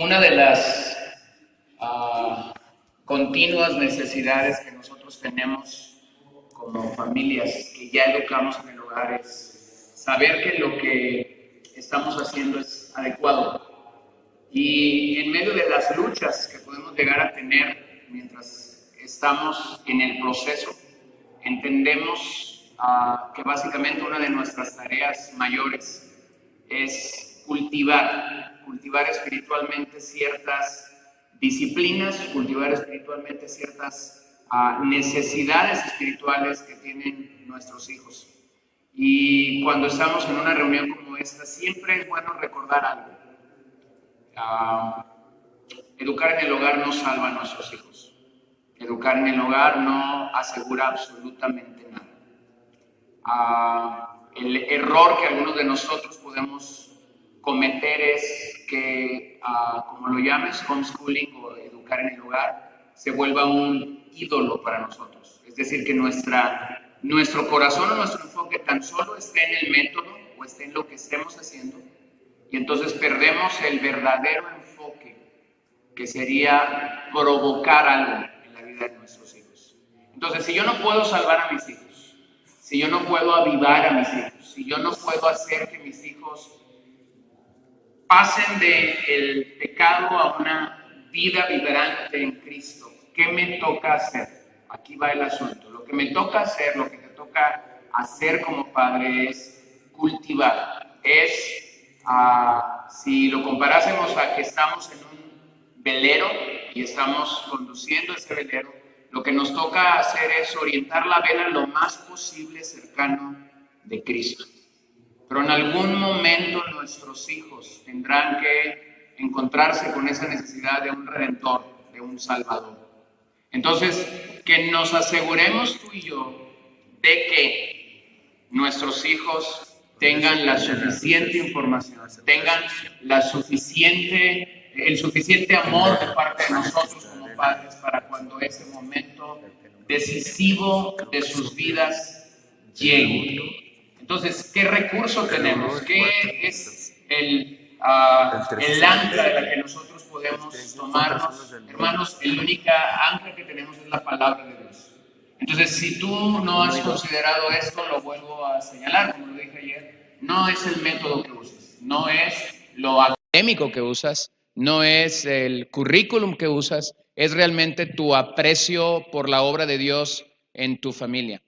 Una de las ah, continuas necesidades que nosotros tenemos como familias que ya educamos en el hogar es saber que lo que estamos haciendo es adecuado. Y en medio de las luchas que podemos llegar a tener mientras estamos en el proceso, entendemos que básicamente una de nuestras tareas mayores es cultivar espiritualmente ciertas disciplinas, cultivar espiritualmente ciertas necesidades espirituales que tienen nuestros hijos. Y cuando estamos en una reunión como esta, siempre es bueno recordar algo. Educar en el hogar no salva a nuestros hijos. Educar en el hogar no asegura absolutamente nada. El error que algunos de nosotros podemos cometer es que, como lo llames, homeschooling o educar en el hogar, se vuelva un ídolo para nosotros. Es decir, que nuestro corazón o nuestro enfoque tan solo esté en el método o esté en lo que estemos haciendo, y entonces perdemos el verdadero enfoque, que sería provocar algo en la vida de nuestros hijos. Entonces, si yo no puedo salvar a mis hijos, si yo no puedo avivar a mis hijos, si yo no puedo hacer que mis hijos pasen del pecado a una vida vibrante en Cristo, ¿qué me toca hacer? Aquí va el asunto. Lo que me toca hacer, lo que te toca hacer como padre es cultivar. Si lo comparásemos a que estamos en un velero y estamos conduciendo ese velero, lo que nos toca hacer es orientar la vela lo más posible cercano de Cristo. Pero en algún momento nuestros hijos tendrán que encontrarse con esa necesidad de un redentor, de un salvador. Entonces, que nos aseguremos tú y yo de que nuestros hijos tengan la suficiente información, tengan el suficiente amor de parte de nosotros como padres para cuando ese momento decisivo de sus vidas llegue. Entonces, ¿qué recurso tenemos? ¿Qué es el ancla de la que nosotros podemos tomarnos? Hermanos, el única ancla que tenemos es la palabra de Dios. Entonces, si tú no has considerado esto, lo vuelvo a señalar, como lo dije ayer, no es el método que uses, no es lo académico que usas, no es el currículum que usas, es realmente tu aprecio por la obra de Dios en tu familia.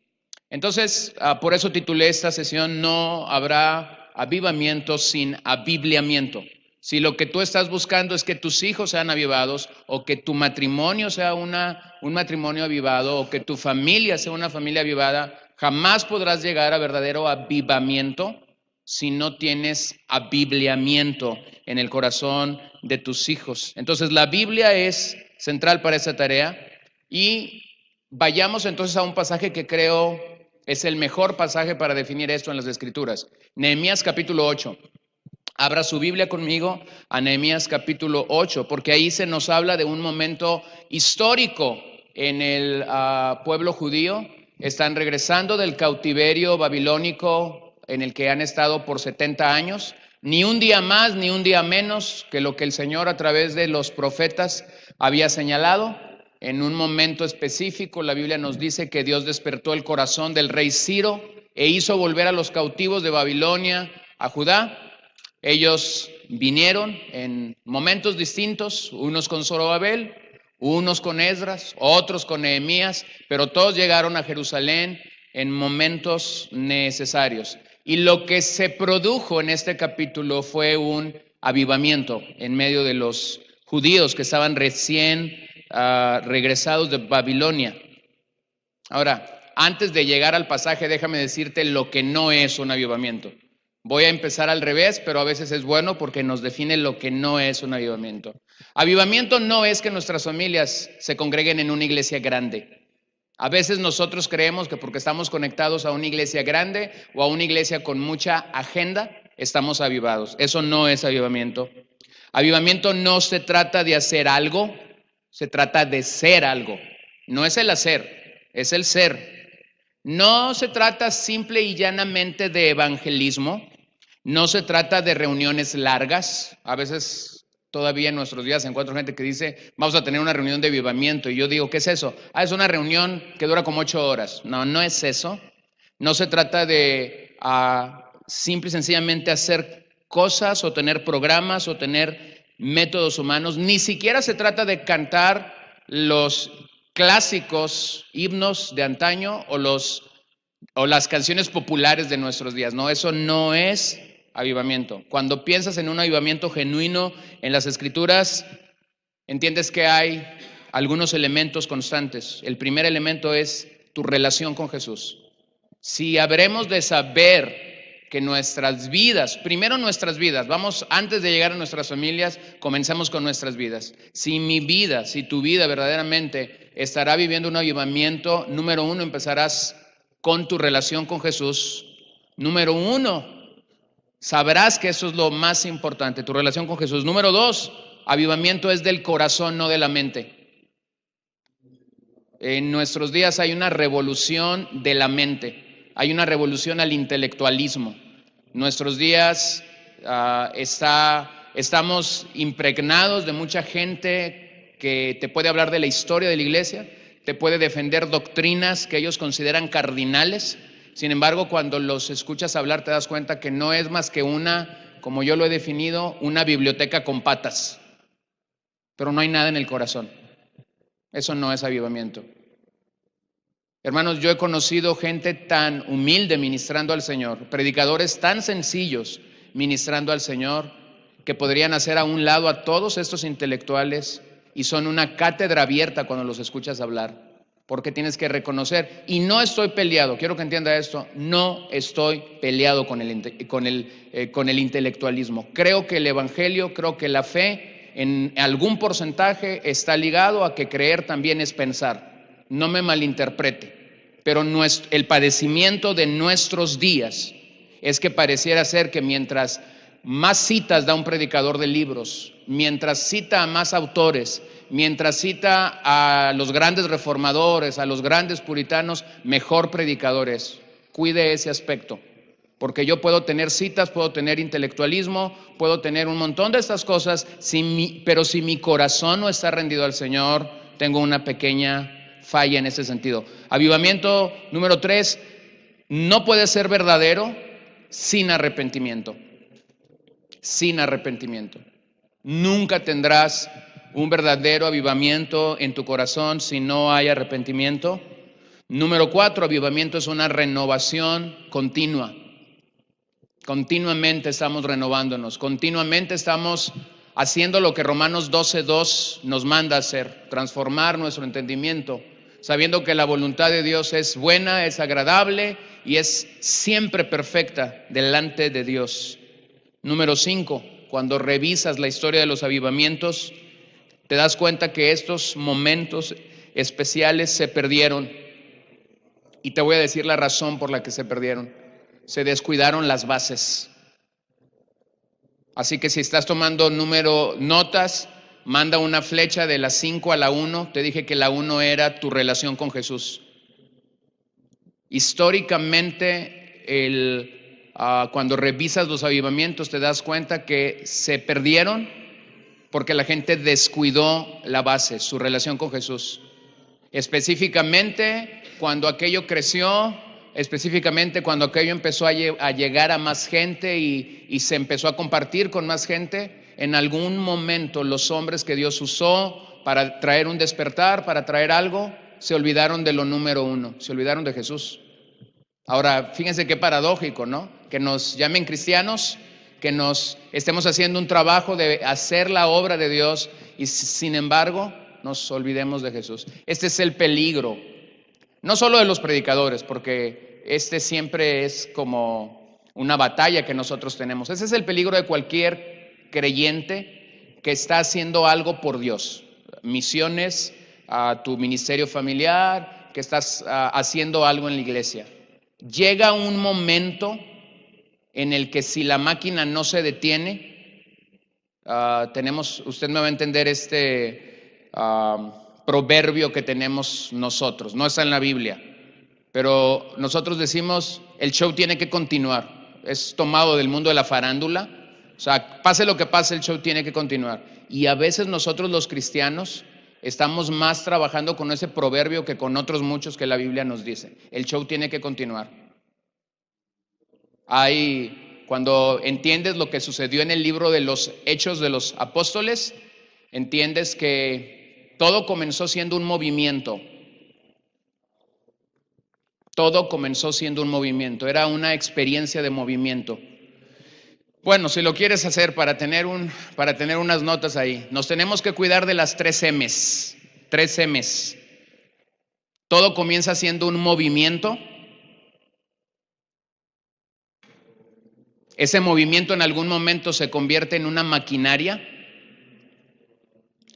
Entonces, por eso titulé esta sesión, no habrá avivamiento sin abibliamiento. Si lo que tú estás buscando es que tus hijos sean avivados, o que tu matrimonio sea un matrimonio avivado, o que tu familia sea una familia avivada, jamás podrás llegar a verdadero avivamiento si no tienes abibliamiento en el corazón de tus hijos. Entonces, la Biblia es central para esa tarea, y vayamos entonces a un pasaje que creo es el mejor pasaje para definir esto en las Escrituras. Nehemías capítulo 8. Abra su Biblia conmigo a Nehemías capítulo 8, porque ahí se nos habla de un momento histórico en el pueblo judío. Están regresando del cautiverio babilónico en el que han estado por 70 años. Ni un día más, ni un día menos que lo que el Señor a través de los profetas había señalado. En un momento específico, la Biblia nos dice que Dios despertó el corazón del rey Ciro e hizo volver a los cautivos de Babilonia a Judá. Ellos vinieron en momentos distintos, unos con Zorobabel, unos con Esdras, otros con Nehemías, pero todos llegaron a Jerusalén en momentos necesarios. Y lo que se produjo en este capítulo fue un avivamiento en medio de los judíos que estaban recién regresados de Babilonia. Ahora, antes de llegar al pasaje, déjame decirte lo que no es un avivamiento. Voy a empezar al revés, pero a veces es bueno porque nos define lo que no es un avivamiento. Avivamiento no es que nuestras familias se congreguen en una iglesia grande. A veces nosotros creemos que porque estamos conectados a una iglesia grande o a una iglesia con mucha agenda, estamos avivados. Eso no es avivamiento. Avivamiento no se trata de hacer algo, se trata de ser algo. No es el hacer, es el ser. No se trata simple y llanamente de evangelismo. No se trata de reuniones largas. A veces Todavía en nuestros días encuentro gente que dice, vamos a tener una reunión de avivamiento. Y yo digo, ¿qué es eso? Es una reunión que dura como 8 horas. No, no es eso. No se trata de simple y sencillamente hacer cosas o tener programas o tener métodos humanos. Ni siquiera se trata de cantar los clásicos himnos de antaño o las canciones populares de nuestros días. No, eso no es avivamiento. Cuando piensas en un avivamiento genuino en las Escrituras, entiendes que hay algunos elementos constantes. El primer elemento es tu relación con Jesús. Si habremos de saber que nuestras vidas, primero nuestras vidas, vamos, antes de llegar a nuestras familias, comenzamos con nuestras vidas. Si tu vida verdaderamente estará viviendo un avivamiento, número uno, empezarás con tu relación con Jesús. Número uno, sabrás que eso es lo más importante, tu relación con Jesús. Número dos, avivamiento es del corazón, no de la mente. En nuestros días hay una revolución de la mente, hay una revolución al intelectualismo. Nuestros días estamos impregnados de mucha gente que te puede hablar de la historia de la iglesia, te puede defender doctrinas que ellos consideran cardinales. Sin embargo, cuando los escuchas hablar te das cuenta que no es más que como yo lo he definido, una biblioteca con patas, pero no hay nada en el corazón. Eso no es avivamiento. Hermanos, yo he conocido gente tan humilde ministrando al Señor, predicadores tan sencillos ministrando al Señor, que podrían hacer a un lado a todos estos intelectuales y son una cátedra abierta cuando los escuchas hablar, porque tienes que reconocer, y no estoy peleado, quiero que entienda esto, no estoy peleado con el intelectualismo. Creo que el evangelio, creo que la fe en algún porcentaje está ligado a que creer también es pensar. No me malinterprete, pero el padecimiento de nuestros días es que pareciera ser que mientras más citas da un predicador de libros, mientras cita a más autores, mientras cita a los grandes reformadores, a los grandes puritanos, mejor predicadores. Cuide ese aspecto, porque yo puedo tener citas, puedo tener intelectualismo, puedo tener un montón de estas cosas, pero si mi corazón no está rendido al Señor, tengo una pequeña falla en ese sentido. Avivamiento número 3, no puede ser verdadero sin arrepentimiento. Sin arrepentimiento. Nunca tendrás un verdadero avivamiento en tu corazón si no hay arrepentimiento. Número 4, avivamiento es una renovación continua. Continuamente estamos renovándonos, continuamente estamos haciendo lo que Romanos 12:2 nos manda hacer, transformar nuestro entendimiento, sabiendo que la voluntad de Dios es buena, es agradable y es siempre perfecta delante de Dios. Número 5, cuando revisas la historia de los avivamientos, te das cuenta que estos momentos especiales se perdieron. Y te voy a decir la razón por la que se perdieron. Se descuidaron las bases. Así que si estás tomando notas, manda una flecha de la 5 a la 1. Te dije que la 1 era tu relación con Jesús. Históricamente, cuando revisas los avivamientos, te das cuenta que se perdieron porque la gente descuidó la base, su relación con Jesús. Específicamente, cuando aquello creció, específicamente cuando aquello empezó a llegar a más gente y se empezó a compartir con más gente, en algún momento los hombres que Dios usó para traer un despertar, para traer algo, se olvidaron de lo número 1, se olvidaron de Jesús. Ahora, fíjense qué paradójico, ¿no? Que nos llamen cristianos, que nos estemos haciendo un trabajo de hacer la obra de Dios y sin embargo nos olvidemos de Jesús. Este es el peligro, no solo de los predicadores, porque este siempre es como una batalla que nosotros tenemos. Ese es el peligro de cualquier creyente que está haciendo algo por Dios. Misiones, a tu ministerio familiar, que estás haciendo algo en la iglesia. Llega un momento en el que si la máquina no se detiene, usted me va a entender este proverbio que tenemos nosotros, no está en la Biblia, pero nosotros decimos el show tiene que continuar, es tomado del mundo de la farándula, o sea, pase lo que pase, el show tiene que continuar. Y a veces nosotros los cristianos estamos más trabajando con ese proverbio que con otros muchos que la Biblia nos dice. El show tiene que continuar. Cuando entiendes lo que sucedió en el libro de los Hechos de los Apóstoles, entiendes que todo comenzó siendo un movimiento. Todo comenzó siendo un movimiento, era una experiencia de movimiento. Bueno, si lo quieres hacer para tener unas notas ahí, nos tenemos que cuidar de las 3 M's. 3 M's. Todo comienza siendo un movimiento. Ese movimiento en algún momento se convierte en una maquinaria.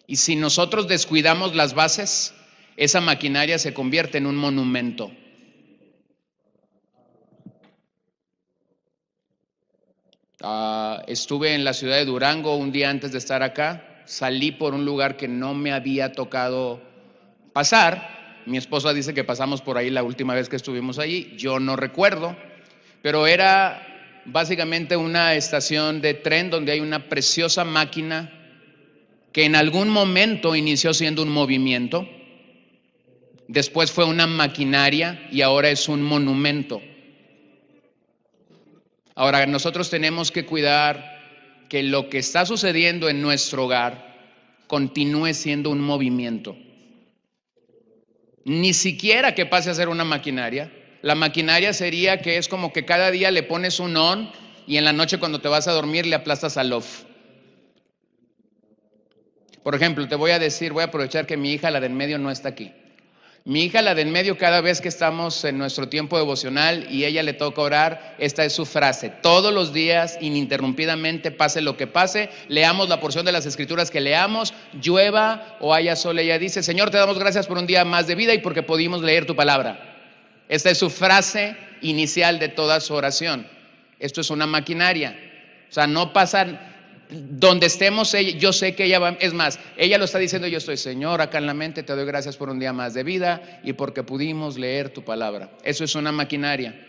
Y si nosotros descuidamos las bases, esa maquinaria se convierte en un monumento. Estuve en la ciudad de Durango un día antes de estar acá. Salí por un lugar que no me había tocado pasar. Mi esposa dice que pasamos por ahí la última vez que estuvimos allí. Yo no recuerdo, pero era básicamente una estación de tren donde hay una preciosa máquina que en algún momento inició siendo un movimiento, después fue una maquinaria y ahora es un monumento. Ahora, nosotros tenemos que cuidar que lo que está sucediendo en nuestro hogar continúe siendo un movimiento. Ni siquiera que pase a ser una maquinaria. La maquinaria sería que es como que cada día le pones un on y en la noche cuando te vas a dormir le aplastas al off. Por ejemplo, voy a aprovechar que mi hija, la del medio, no está aquí. Mi hija, la del medio, cada vez que estamos en nuestro tiempo devocional y ella le toca orar, esta es su frase. Todos los días, ininterrumpidamente, pase lo que pase, leamos la porción de las Escrituras que leamos, llueva o haya sol, ella dice: Señor, te damos gracias por un día más de vida y porque pudimos leer tu palabra. Esta es su frase inicial de toda su oración. Esto es una maquinaria. O sea, no pasa... Donde estemos, yo sé que ella va, es más, ella lo está diciendo, yo estoy: Señor, acá en la mente te doy gracias por un día más de vida y porque pudimos leer tu palabra. Eso es una maquinaria.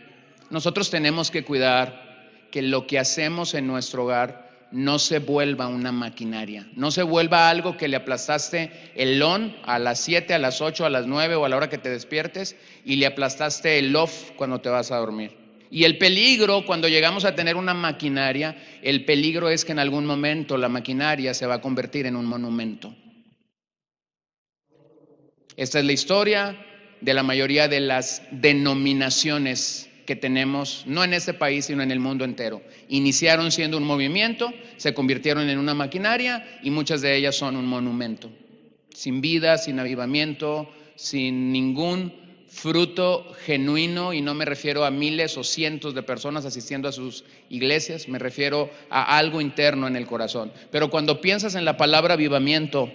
Nosotros tenemos que cuidar que lo que hacemos en nuestro hogar no se vuelva una maquinaria, no se vuelva algo que le aplastaste el on a las 7, a las 8, a las 9 o a la hora que te despiertes y le aplastaste el off cuando te vas a dormir. Y el peligro, cuando llegamos a tener una maquinaria, el peligro es que en algún momento la maquinaria se va a convertir en un monumento. Esta es la historia de la mayoría de las denominaciones que tenemos, no en este país, sino en el mundo entero. Iniciaron siendo un movimiento, se convirtieron en una maquinaria y muchas de ellas son un monumento. Sin vida, sin avivamiento, sin ningún fruto genuino, y no me refiero a miles o cientos de personas asistiendo a sus iglesias, me refiero a algo interno en el corazón. Pero cuando piensas en la palabra avivamiento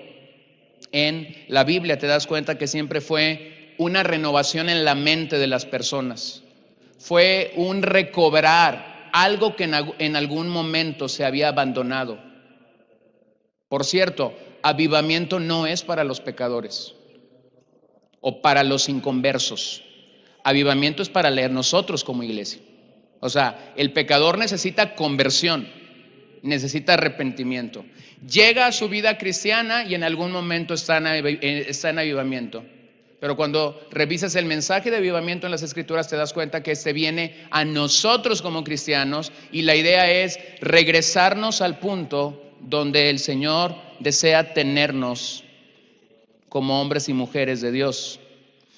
en la Biblia, te das cuenta que siempre fue una renovación en la mente de las personas. Fue un recobrar algo que en algún momento se había abandonado. Por cierto, avivamiento no es para los pecadores o para los inconversos. Avivamiento es para leer nosotros como iglesia. O sea, el pecador necesita conversión, necesita arrepentimiento. Llega a su vida cristiana y en algún momento está en avivamiento. Pero cuando revisas el mensaje de avivamiento en las Escrituras, te das cuenta que este viene a nosotros como cristianos y la idea es regresarnos al punto donde el Señor desea tenernos como hombres y mujeres de Dios.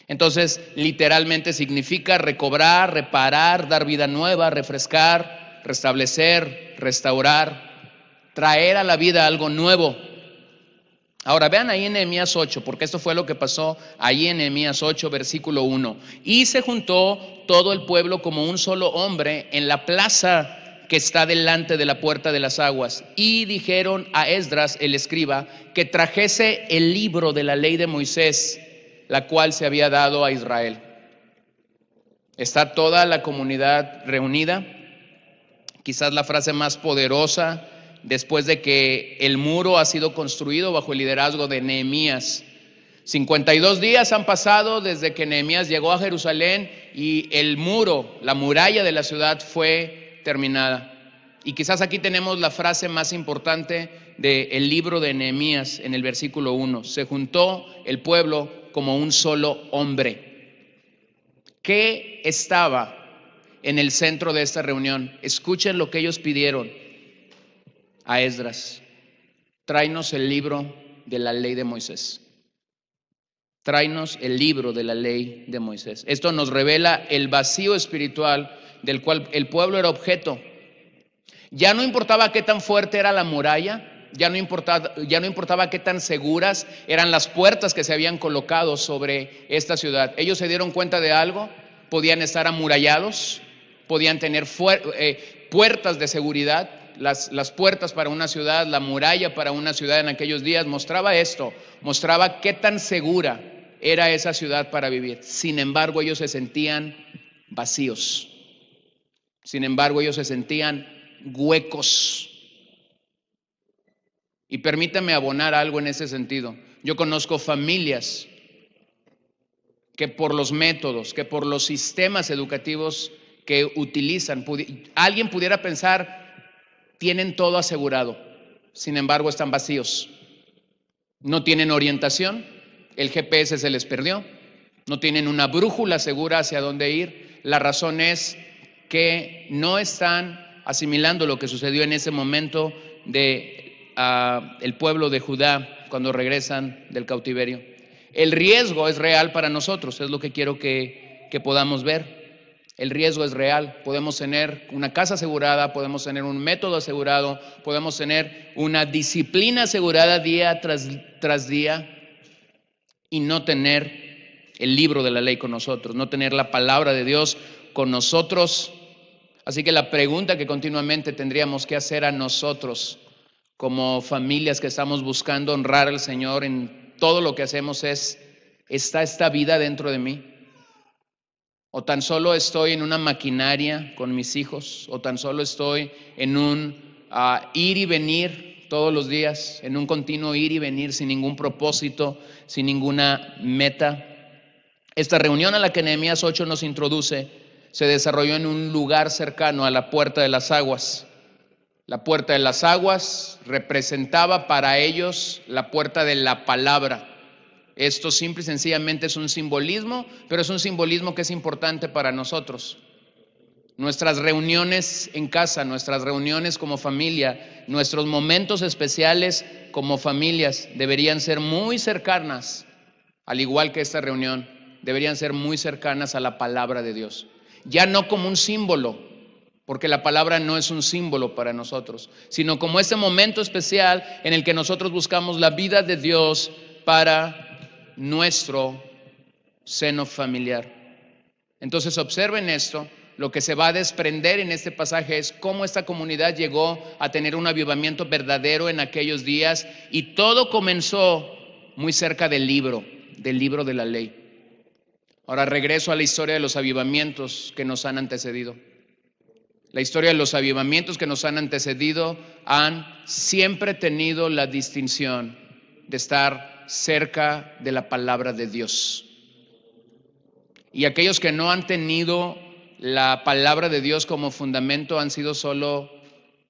Entonces, literalmente significa recobrar, reparar, dar vida nueva, refrescar, restablecer, restaurar, traer a la vida algo nuevo. Ahora vean ahí en Nehemías 8, porque esto fue lo que pasó ahí en Nehemías 8, versículo 1. Y se juntó todo el pueblo como un solo hombre en la plaza que está delante de la puerta de las aguas, y dijeron a Esdras el escriba que trajese el libro de la ley de Moisés, la cual se había dado a Israel. Está toda la comunidad reunida, quizás la frase más poderosa después de que el muro ha sido construido bajo el liderazgo de Nehemías. 52 días han pasado desde que Nehemías llegó a Jerusalén y el muro, la muralla de la ciudad fue terminada. Y quizás aquí tenemos la frase más importante del libro de Nehemías en el versículo 1. Se juntó el pueblo como un solo hombre. ¿Qué estaba en el centro de esta reunión? Escuchen lo que ellos pidieron a Esdras: tráenos el libro de la ley de Moisés. Tráenos el libro de la ley de Moisés. Esto nos revela el vacío espiritual del cual el pueblo era objeto. Ya no importaba qué tan fuerte era la muralla, ya no importaba qué tan seguras eran las puertas que se habían colocado sobre esta ciudad. Ellos se dieron cuenta de algo: podían estar amurallados, podían tener puertas de seguridad. Las puertas para una ciudad, la muralla para una ciudad en aquellos días mostraba esto, mostraba qué tan segura era esa ciudad para vivir. Sin embargo, ellos se sentían vacíos. Sin embargo, ellos se sentían huecos. Y permítame abonar algo en ese sentido. Yo conozco familias que por los métodos, que por los sistemas educativos que utilizan, alguien pudiera pensar, tienen todo asegurado. Sin embargo, están vacíos. No tienen orientación, el GPS se les perdió, no tienen una brújula segura hacia dónde ir. La razón es que no están asimilando lo que sucedió en ese momento de el pueblo de Judá cuando regresan del cautiverio. El riesgo es real para nosotros, es lo que quiero que podamos ver. El riesgo es real. Podemos tener una casa asegurada, podemos tener un método asegurado, podemos tener una disciplina asegurada día tras día y no tener el libro de la ley con nosotros, no tener la palabra de Dios con nosotros. Así que la pregunta que continuamente tendríamos que hacer a nosotros como familias que estamos buscando honrar al Señor en todo lo que hacemos es: ¿está esta vida dentro de mí? ¿O tan solo estoy en una maquinaria con mis hijos? ¿O tan solo estoy en un ir y venir todos los días, en un continuo ir y venir sin ningún propósito, sin ninguna meta? Esta reunión a la que Nehemías 8 nos introduce se desarrolló en un lugar cercano a la Puerta de las Aguas. La Puerta de las Aguas representaba para ellos la puerta de la palabra. Esto simple y sencillamente es un simbolismo, pero es un simbolismo que es importante para nosotros. Nuestras reuniones en casa, nuestras reuniones como familia, nuestros momentos especiales como familias deberían ser muy cercanas, al igual que esta reunión, deberían ser muy cercanas a la palabra de Dios. Ya no como un símbolo, porque la palabra no es un símbolo para nosotros, sino como ese momento especial en el que nosotros buscamos la vida de Dios para nuestro seno familiar. Entonces observen esto. Lo que se va a desprender en este pasaje es cómo esta comunidad llegó a tener un avivamiento verdadero en aquellos días, y todo comenzó muy cerca del libro de la ley. Ahora regreso a la historia de los avivamientos que nos han antecedido. La historia de los avivamientos que nos han antecedido han siempre tenido la distinción de estar cerca de la palabra de Dios. Y aquellos que no han tenido la palabra de Dios como fundamento han sido solo,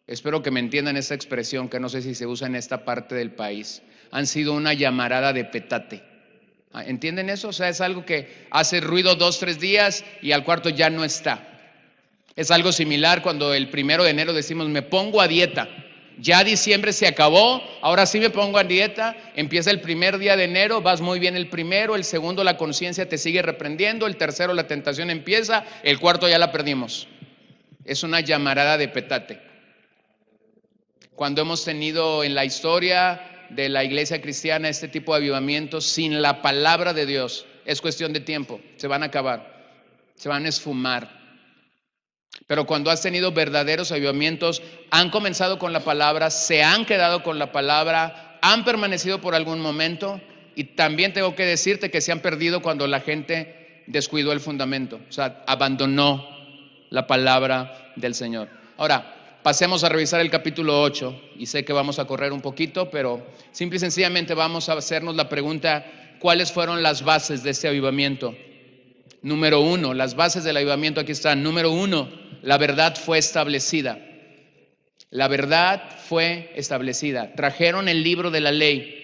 espero que me entiendan esta expresión que no sé si se usa en esta parte del país, han sido una llamarada de petate. ¿Entienden eso? O sea, es algo que hace ruido 2-3 días y al cuarto ya no está. Es algo similar cuando el 1 de enero decimos me pongo a dieta. Ya diciembre se acabó, ahora sí me pongo a dieta. Empieza el primer día de enero, vas muy bien el primero, el segundo la conciencia te sigue reprendiendo, el tercero la tentación empieza, el cuarto ya la perdimos. Es una llamarada de petate. Cuando hemos tenido en la historia de la iglesia cristiana este tipo de avivamientos sin la palabra de Dios, es cuestión de tiempo, se van a acabar, se van a esfumar. Pero cuando has tenido verdaderos avivamientos, han comenzado con la palabra, se han quedado con la palabra, han permanecido por algún momento, y también tengo que decirte que se han perdido cuando la gente descuidó el fundamento, o sea, abandonó la palabra del Señor. Ahora, pasemos a revisar el capítulo 8, y sé que vamos a correr un poquito, pero simple y sencillamente vamos a hacernos la pregunta: ¿cuáles fueron las bases de este avivamiento? Número 1, las bases del avivamiento aquí están. Número 1, la verdad fue establecida. La verdad fue establecida. Trajeron el libro de la ley.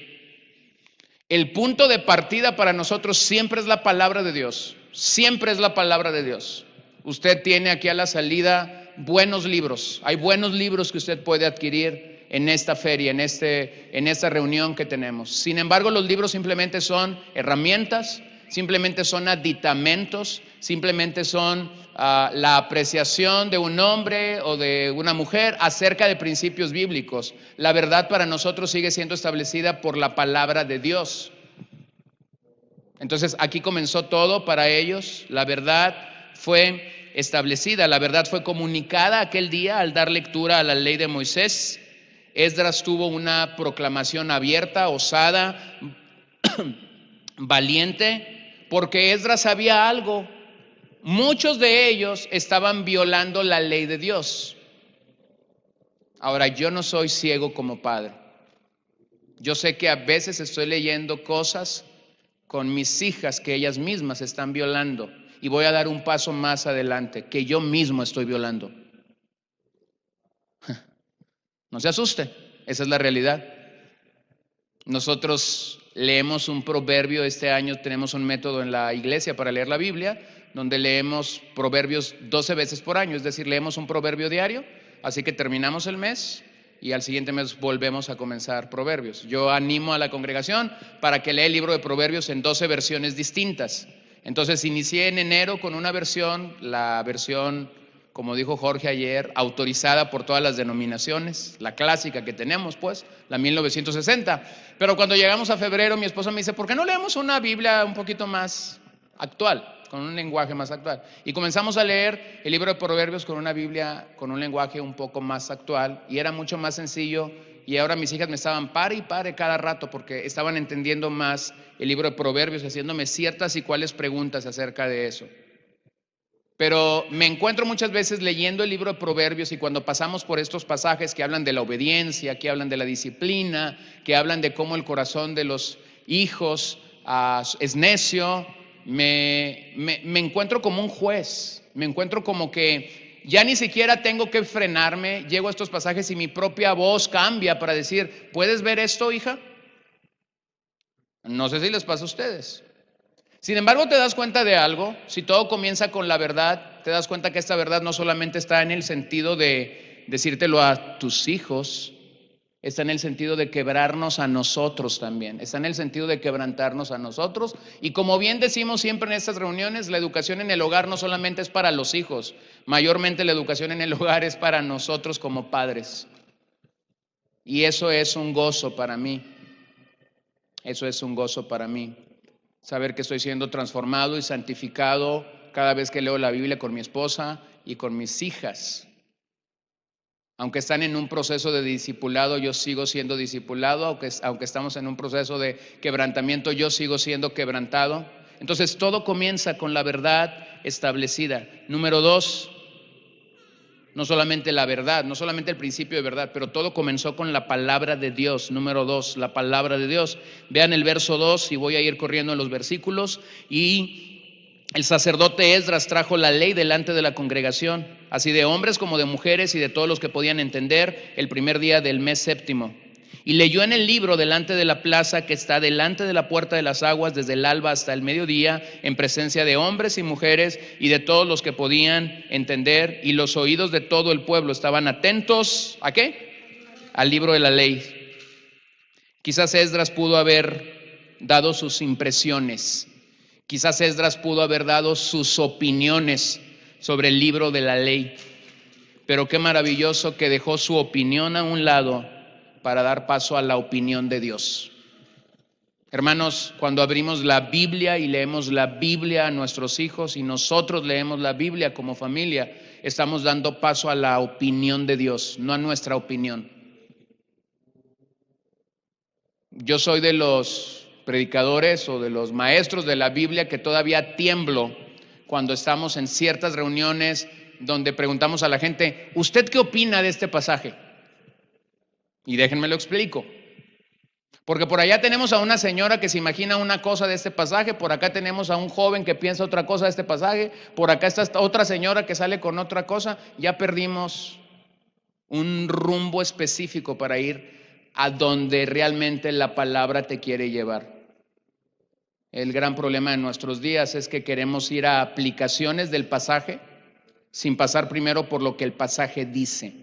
El punto de partida para nosotros siempre es la palabra de Dios. Siempre es la palabra de Dios. Usted tiene aquí a la salida buenos libros. Hay buenos libros que usted puede adquirir en esta feria, en esta reunión que tenemos. Sin embargo, los libros simplemente son herramientas, simplemente son aditamentos, simplemente son la apreciación de un hombre o de una mujer acerca de principios bíblicos. La verdad para nosotros sigue siendo establecida por la palabra de Dios. Entonces aquí comenzó todo para ellos. La verdad fue establecida, la verdad fue comunicada aquel día al dar lectura a la ley de Moisés. Esdras tuvo una proclamación abierta, osada, valiente, porque Esdras sabía algo. Muchos de ellos estaban violando la ley de Dios. Ahora, yo no soy ciego como padre. Yo sé que a veces estoy leyendo cosas con mis hijas que ellas mismas están violando. Y voy a dar un paso más adelante, que yo mismo estoy violando. No se asuste, esa es la realidad. Nosotros leemos un proverbio, este año tenemos un método en la iglesia para leer la Biblia, donde leemos proverbios 12 veces por año, es decir, leemos un proverbio diario, así que terminamos el mes y al siguiente mes volvemos a comenzar proverbios. Yo animo a la congregación para que lea el libro de proverbios en 12 versiones distintas. Entonces inicié en enero con una versión, la versión, como dijo Jorge ayer, autorizada por todas las denominaciones, la clásica que tenemos pues, la 1960. Pero cuando llegamos a febrero mi esposa me dice, ¿por qué no leemos una Biblia un poquito más actual? Con un lenguaje más actual. Y comenzamos a leer el libro de Proverbios con una Biblia, con un lenguaje un poco más actual, y era mucho más sencillo, y ahora mis hijas me estaban pare y pare cada rato, porque estaban entendiendo más el libro de Proverbios, haciéndome ciertas y cuáles preguntas acerca de eso. Pero me encuentro muchas veces leyendo el libro de Proverbios, y cuando pasamos por estos pasajes que hablan de la obediencia, que hablan de la disciplina, que hablan de cómo el corazón de los hijos es necio, me encuentro como un juez, me encuentro como que ya ni siquiera tengo que frenarme, llego a estos pasajes y mi propia voz cambia para decir, ¿puedes ver esto, hija? No sé si les pasa a ustedes. Sin embargo, te das cuenta de algo, si todo comienza con la verdad, te das cuenta que esta verdad no solamente está en el sentido de decírtelo a tus hijos, está en el sentido de quebrarnos a nosotros también, está en el sentido de quebrantarnos a nosotros. Y como bien decimos siempre en estas reuniones, la educación en el hogar no solamente es para los hijos, mayormente la educación en el hogar es para nosotros como padres. Y eso es un gozo para mí, eso es un gozo para mí, saber que estoy siendo transformado y santificado cada vez que leo la Biblia con mi esposa y con mis hijas. Aunque están en un proceso de discipulado, yo sigo siendo discipulado. Aunque estamos en un proceso de quebrantamiento, yo sigo siendo quebrantado. Entonces todo comienza con la verdad establecida. Número 2, no solamente la verdad, no solamente el principio de verdad, pero todo comenzó con la palabra de Dios. Número 2, la palabra de Dios. Vean el verso 2 y voy a ir corriendo en los versículos. Y el sacerdote Esdras trajo la ley delante de la congregación, así de hombres como de mujeres y de todos los que podían entender, el primer día del mes séptimo. Y leyó en el libro delante de la plaza que está delante de la puerta de las aguas, desde el alba hasta el mediodía, en presencia de hombres y mujeres y de todos los que podían entender, y los oídos de todo el pueblo estaban atentos, ¿a qué? Al libro de la ley. Quizás Esdras pudo haber dado sus impresiones. Quizás Esdras pudo haber dado sus opiniones sobre el libro de la ley, pero qué maravilloso que dejó su opinión a un lado para dar paso a la opinión de Dios. Hermanos, cuando abrimos la Biblia y leemos la Biblia a nuestros hijos y nosotros leemos la Biblia como familia, estamos dando paso a la opinión de Dios, no a nuestra opinión. Yo soy de los predicadores o de los maestros de la Biblia que todavía tiemblo cuando estamos en ciertas reuniones donde preguntamos a la gente, ¿usted qué opina de este pasaje? Y déjenme lo explico. Porque por allá tenemos a una señora que se imagina una cosa de este pasaje, por acá tenemos a un joven que piensa otra cosa de este pasaje, por acá está esta otra señora que sale con otra cosa, ya perdimos un rumbo específico para ir a donde realmente la palabra te quiere llevar. El gran problema de nuestros días es que queremos ir a aplicaciones del pasaje sin pasar primero por lo que el pasaje dice.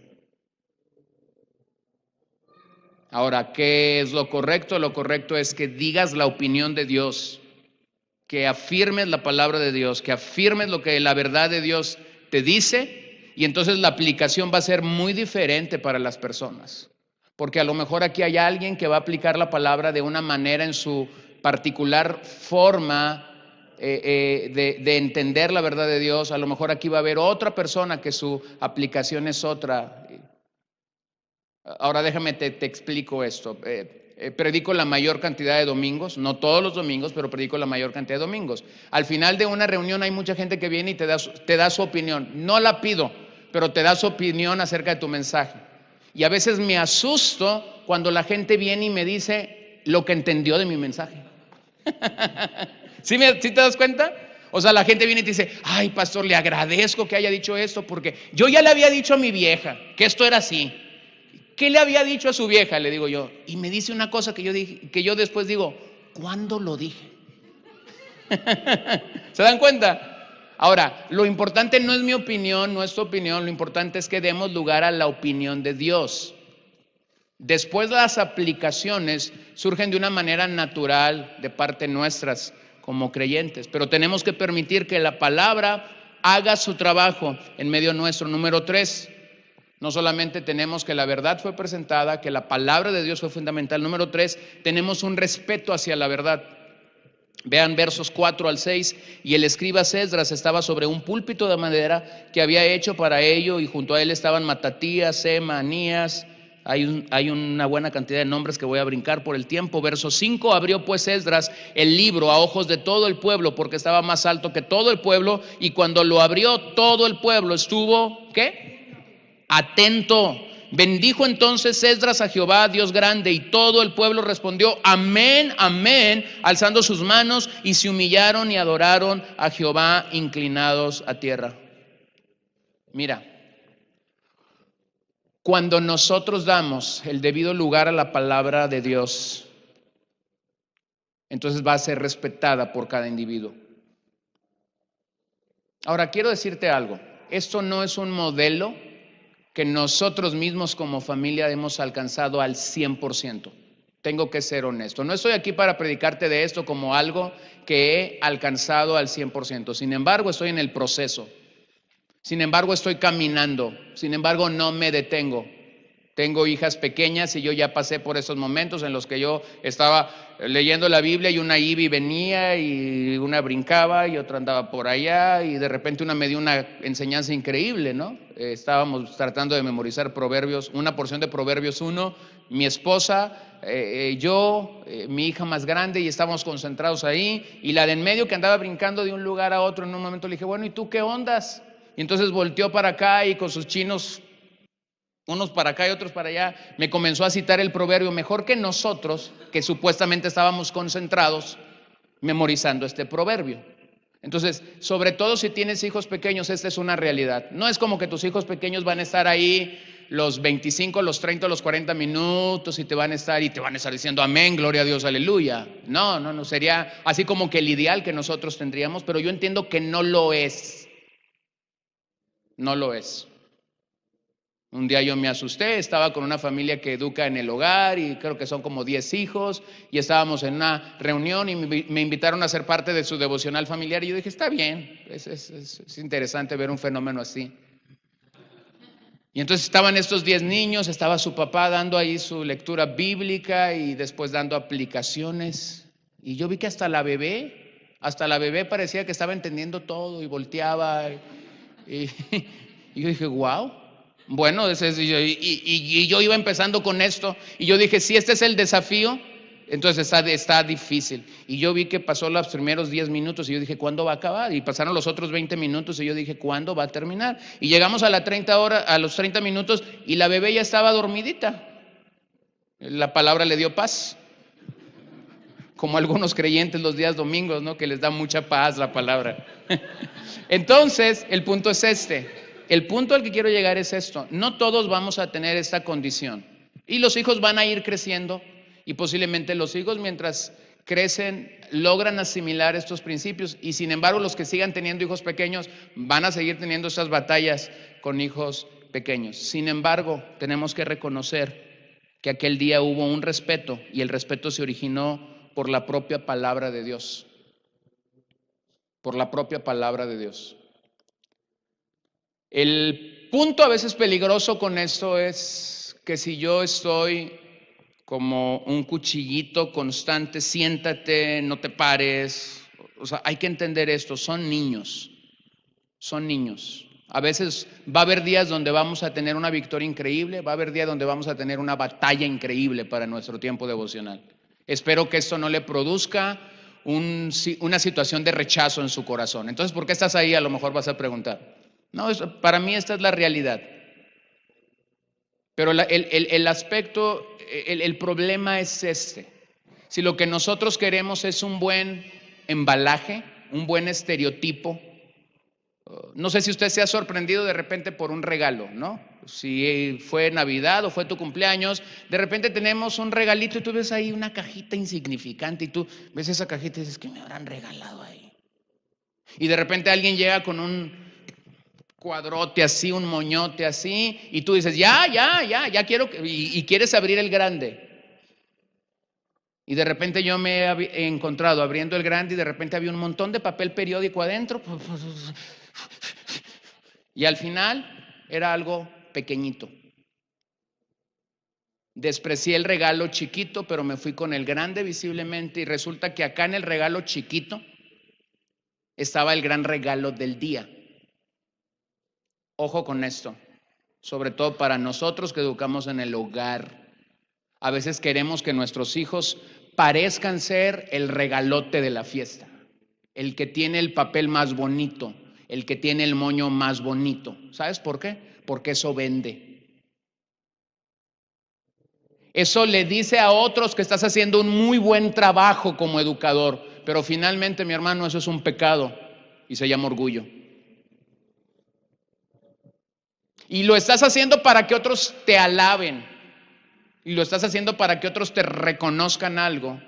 Ahora, ¿qué es lo correcto? Lo correcto es que digas la opinión de Dios, que afirmes la palabra de Dios, que afirmes lo que la verdad de Dios te dice, y entonces la aplicación va a ser muy diferente para las personas. Porque a lo mejor aquí hay alguien que va a aplicar la palabra de una manera en su particular forma de entender la verdad de Dios. A lo mejor aquí va a haber otra persona que su aplicación es otra. Ahora déjame te explico esto. Predico la mayor cantidad de domingos, no todos los domingos, pero predico la mayor cantidad de domingos. Al final de una reunión hay mucha gente que viene y te da su opinión. No la pido, pero te da su opinión acerca de tu mensaje. Y a veces me asusto cuando la gente viene y me dice lo que entendió de mi mensaje. ¿Sí te das cuenta? O sea, la gente viene y te dice, ay, pastor, le agradezco que haya dicho esto porque yo ya le había dicho a mi vieja que esto era así. ¿Qué le había dicho a su vieja? Le digo yo. Y me dice una cosa que yo después digo, ¿cuándo lo dije? ¿Se dan cuenta? Ahora, lo importante no es mi opinión, no es tu opinión, lo importante es que demos lugar a la opinión de Dios. Después las aplicaciones surgen de una manera natural de parte nuestras como creyentes, pero tenemos que permitir que la palabra haga su trabajo en medio nuestro. Número 3, no solamente tenemos que la verdad fue presentada, que la palabra de Dios fue fundamental. Número 3, tenemos un respeto hacia la verdad. Vean versos 4 al 6, y el escriba Esdras estaba sobre un púlpito de madera que había hecho para ello, y junto a él estaban Matatías, Sema, Anías. Hay una buena cantidad de nombres que voy a brincar por el tiempo. Verso 5, abrió pues Esdras el libro a ojos de todo el pueblo, porque estaba más alto que todo el pueblo, y cuando lo abrió todo el pueblo estuvo, ¿qué? Atento. Bendijo entonces Esdras a Jehová, Dios grande, y todo el pueblo respondió, amén, amén, alzando sus manos, y se humillaron y adoraron a Jehová inclinados a tierra. Mira, cuando nosotros damos el debido lugar a la palabra de Dios, entonces va a ser respetada por cada individuo. Ahora, quiero decirte algo, esto no es un modelo que nosotros mismos como familia hemos alcanzado al 100%. Tengo que ser honesto. No estoy aquí para predicarte de esto como algo que he alcanzado al 100%. Sin embargo, estoy en el proceso. Sin embargo, estoy caminando. Sin embargo, no me detengo. Tengo hijas pequeñas y yo ya pasé por esos momentos en los que yo estaba leyendo la Biblia y una iba y venía y una brincaba y otra andaba por allá y de repente una me dio una enseñanza increíble, ¿no? Estábamos tratando de memorizar Proverbios, una porción de Proverbios 1, mi esposa, yo, mi hija más grande, y estábamos concentrados ahí, y la de en medio que andaba brincando de un lugar a otro, en un momento le dije, bueno, ¿y tú qué ondas? Y entonces volteó para acá y con sus chinos, unos para acá y otros para allá, me comenzó a citar el proverbio mejor que nosotros, que supuestamente estábamos concentrados memorizando este proverbio. Entonces, sobre todo si tienes hijos pequeños, esta es una realidad. No es como que tus hijos pequeños van a estar ahí los 25, los 30, los 40 minutos y te van a estar diciendo amén, gloria a Dios, aleluya. No, sería así como que el ideal que nosotros tendríamos, pero yo entiendo que no lo es. No lo es. Un día yo me asusté, estaba con una familia que educa en el hogar y creo que son como 10 hijos y estábamos en una reunión y me invitaron a ser parte de su devocional familiar y yo dije, está bien, es interesante ver un fenómeno así. Y entonces estaban estos 10 niños, estaba su papá dando ahí su lectura bíblica y después dando aplicaciones y yo vi que hasta la bebé parecía que estaba entendiendo todo y volteaba y yo dije, wow. Bueno, y yo iba empezando con esto y yo dije, si este es el desafío, entonces está difícil. Y yo vi que pasó los primeros 10 minutos y yo dije, ¿cuándo va a acabar? Y pasaron los otros 20 minutos y yo dije, ¿cuándo va a terminar? Y llegamos a los 30 minutos y la bebé ya estaba dormidita. La palabra le dio paz. Como algunos creyentes los días domingos, ¿no? Que les da mucha paz la palabra. Entonces, el punto es este. el punto al que quiero llegar es esto. No todos vamos a tener esta condición. Y los hijos van a ir creciendo y posiblemente los hijos mientras crecen logran asimilar estos principios y sin embargo los que sigan teniendo hijos pequeños van a seguir teniendo estas batallas con hijos pequeños. Sin embargo, tenemos que reconocer que aquel día hubo un respeto y el respeto se originó por la propia palabra de Dios. Por la propia palabra de Dios. El punto a veces peligroso con esto es que si yo estoy como un cuchillito constante, siéntate, no te pares, o sea, hay que entender esto, son niños. A veces va a haber días donde vamos a tener una victoria increíble, va a haber días donde vamos a tener una batalla increíble para nuestro tiempo devocional. Espero que esto no le produzca una situación de rechazo en su corazón. Entonces, ¿por qué estás ahí? A lo mejor vas a preguntar. No, para mí esta es la realidad. Pero el aspecto, el problema es este. Si lo que nosotros queremos es un buen embalaje, un buen estereotipo, no sé si usted se ha sorprendido de repente por un regalo, ¿no? Si fue Navidad o fue tu cumpleaños, de repente tenemos un regalito y tú ves ahí una cajita insignificante y tú ves esa cajita y dices, ¿qué me habrán regalado ahí? Y de repente alguien llega con un cuadrote así, un moñote así, y tú dices, ya quiero, y quieres abrir el grande. Y de repente yo me he encontrado abriendo el grande y de repente había un montón de papel periódico adentro. Y al final era algo pequeñito. Desprecié el regalo chiquito, pero me fui con el grande visiblemente y resulta que acá en el regalo chiquito estaba el gran regalo del día. Ojo con esto, sobre todo para nosotros que educamos en el hogar. A veces queremos que nuestros hijos parezcan ser el regalote de la fiesta, el que tiene el papel más bonito, el que tiene el moño más bonito. ¿Sabes por qué? Porque eso vende. Eso le dice a otros que estás haciendo un muy buen trabajo como educador, pero finalmente, mi hermano, eso es un pecado y se llama orgullo. Y lo estás haciendo para que otros te alaben. Y lo estás haciendo para que otros te reconozcan algo.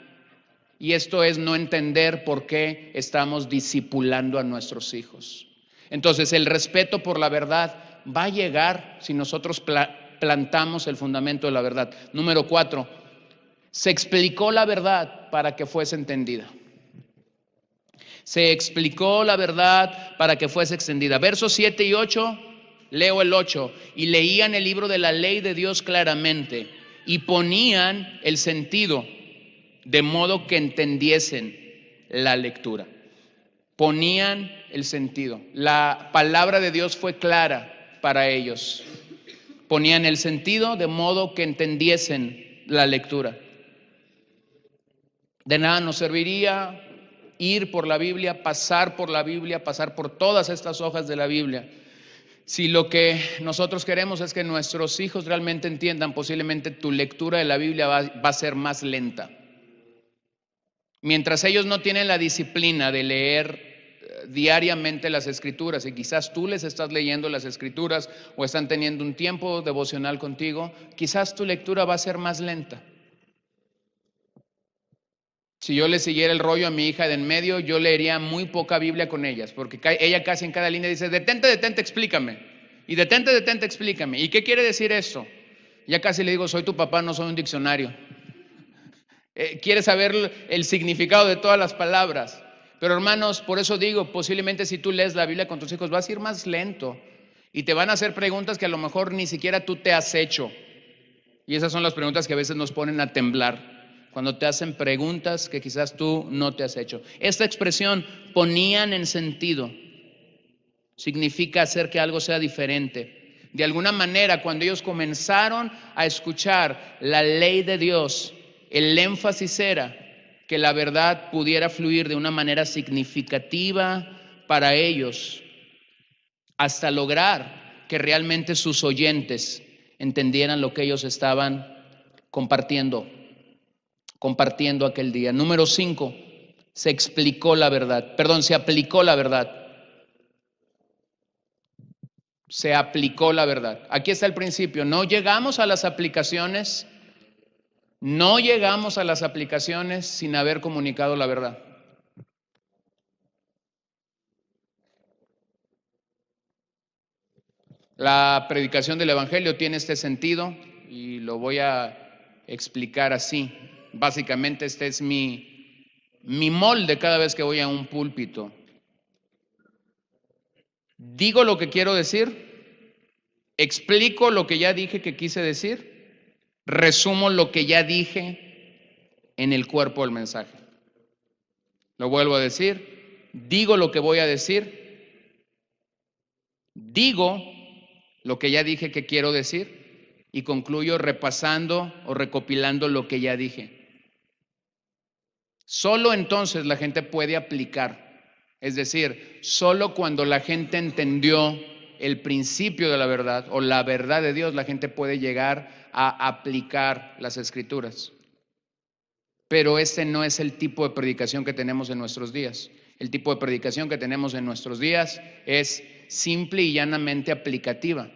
Y esto es no entender por qué estamos discipulando a nuestros hijos. Entonces, el respeto por la verdad va a llegar si nosotros plantamos el fundamento de la verdad. Número 4, se explicó la verdad para que fuese entendida. Se explicó la verdad para que fuese extendida. Versos 7 y 8. Leo el 8, y leían el libro de la ley de Dios claramente y ponían el sentido de modo que entendiesen la lectura. Ponían el sentido. La palabra de Dios fue clara para ellos. Ponían el sentido de modo que entendiesen la lectura. De nada nos serviría ir por la Biblia, pasar por todas estas hojas de la Biblia. Si lo que nosotros queremos es que nuestros hijos realmente entiendan, posiblemente tu lectura de la Biblia va a ser más lenta. Mientras ellos no tienen la disciplina de leer diariamente las Escrituras y quizás tú les estás leyendo las Escrituras o están teniendo un tiempo devocional contigo, quizás tu lectura va a ser más lenta. Si yo le siguiera el rollo a mi hija de en medio, yo leería muy poca Biblia con ellas, porque ella casi en cada línea dice, detente, explícame. Y detente, explícame. ¿Y qué quiere decir esto? Ya casi le digo, soy tu papá, no soy un diccionario. Quiere saber el significado de todas las palabras. Pero hermanos, por eso digo, posiblemente si tú lees la Biblia con tus hijos, vas a ir más lento. Y te van a hacer preguntas que a lo mejor ni siquiera tú te has hecho. Y esas son las preguntas que a veces nos ponen a temblar. Cuando te hacen preguntas que quizás tú no te has hecho. Esta expresión, ponían en sentido, significa hacer que algo sea diferente. De alguna manera, cuando ellos comenzaron a escuchar la ley de Dios, el énfasis era que la verdad pudiera fluir de una manera significativa para ellos, hasta lograr que realmente sus oyentes entendieran lo que ellos estaban compartiendo aquel día. Número 5, se aplicó la verdad. se aplicó la verdad. Aquí está el principio. No llegamos a las aplicaciones sin haber comunicado la verdad. La predicación del Evangelio tiene este sentido y lo voy a explicar así. Básicamente este es mi molde cada vez que voy a un púlpito. Digo lo que quiero decir, explico lo que ya dije que quise decir, resumo lo que ya dije en el cuerpo del mensaje. Lo vuelvo a decir, digo lo que voy a decir, digo lo que ya dije que quiero decir y concluyo repasando o recopilando lo que ya dije. Solo entonces la gente puede aplicar. Es decir, solo cuando la gente entendió el principio de la verdad o la verdad de Dios, la gente puede llegar a aplicar las Escrituras. Pero este no es el tipo de predicación que tenemos en nuestros días. El tipo de predicación que tenemos en nuestros días es simple y llanamente aplicativa.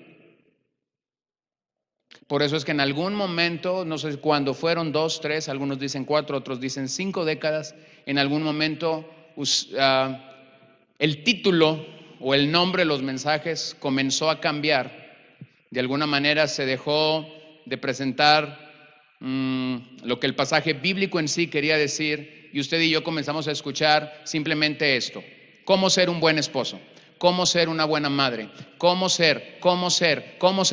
Por eso es que en algún momento, no sé cuándo fueron, 2, 3, algunos dicen 4, otros dicen 5 décadas, en algún momento el título o el nombre de los mensajes comenzó a cambiar. De alguna manera se dejó de presentar lo que el pasaje bíblico en sí quería decir y usted y yo comenzamos a escuchar simplemente esto: cómo ser un buen esposo, cómo ser una buena madre, cómo ser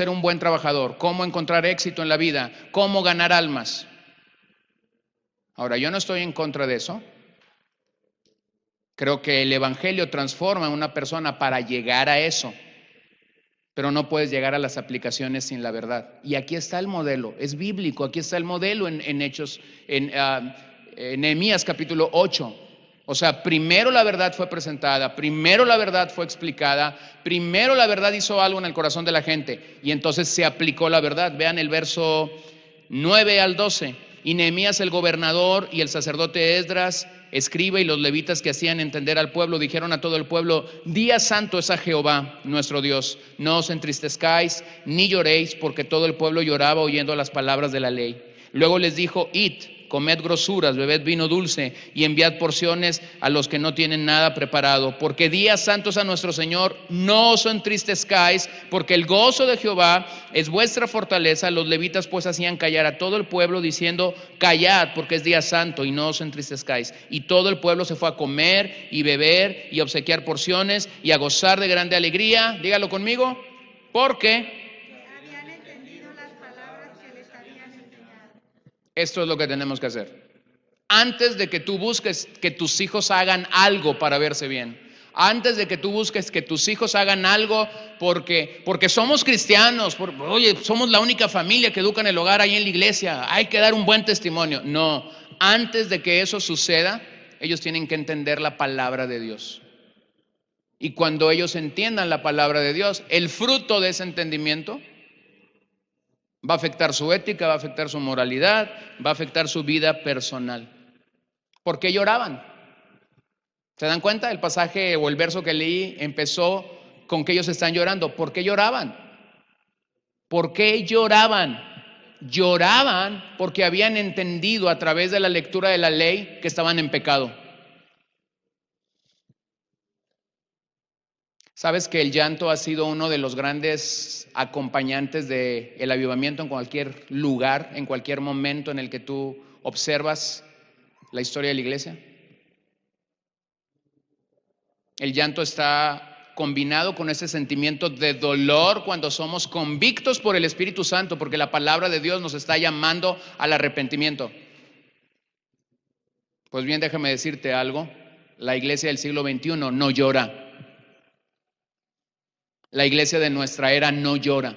un buen trabajador, cómo encontrar éxito en la vida, cómo ganar almas. Ahora, yo no estoy en contra de eso. Creo que el Evangelio transforma a una persona para llegar a eso, pero no puedes llegar a las aplicaciones sin la verdad. Y aquí está el modelo, es bíblico, aquí está el modelo en Hechos, en Nehemías capítulo 8. O sea, primero la verdad fue presentada, primero la verdad fue explicada, primero la verdad hizo algo en el corazón de la gente y entonces se aplicó la verdad. Vean el verso 9 al 12. Y Nehemías el gobernador y el sacerdote Esdras, escriba, y los levitas que hacían entender al pueblo dijeron a todo el pueblo: día santo es a Jehová nuestro Dios, no os entristezcáis ni lloréis, porque todo el pueblo lloraba oyendo las palabras de la ley. Luego les dijo: id, comed grosuras, bebed vino dulce y enviad porciones a los que no tienen nada preparado, porque días santos a nuestro Señor, no os entristezcáis, porque el gozo de Jehová es vuestra fortaleza. Los levitas pues hacían callar a todo el pueblo diciendo: callad, porque es día santo y no os entristezcáis. Y todo el pueblo se fue a comer y beber y a obsequiar porciones y a gozar de grande alegría. Dígalo conmigo: porque esto es lo que tenemos que hacer. Antes de que tú busques que tus hijos hagan algo para verse bien, antes de que tú busques que tus hijos hagan algo porque somos cristianos, oye, somos la única familia que educa en el hogar ahí en la iglesia, hay que dar un buen testimonio. No, antes de que eso suceda, ellos tienen que entender la palabra de Dios. Y cuando ellos entiendan la palabra de Dios, el fruto de ese entendimiento va a afectar su ética, va a afectar su moralidad, va a afectar su vida personal. ¿Por qué lloraban? ¿Se dan cuenta? El pasaje o el verso que leí empezó con que ellos están llorando. ¿Por qué lloraban? ¿Por qué lloraban? Lloraban porque habían entendido a través de la lectura de la ley que estaban en pecado. ¿Sabes que el llanto ha sido uno de los grandes acompañantes del avivamiento en cualquier lugar, en cualquier momento en el que tú observas la historia de la iglesia? El llanto está combinado con ese sentimiento de dolor cuando somos convictos por el Espíritu Santo, porque la palabra de Dios nos está llamando al arrepentimiento. Pues bien, déjame decirte algo: la iglesia del siglo XXI no llora. La iglesia de nuestra era no llora.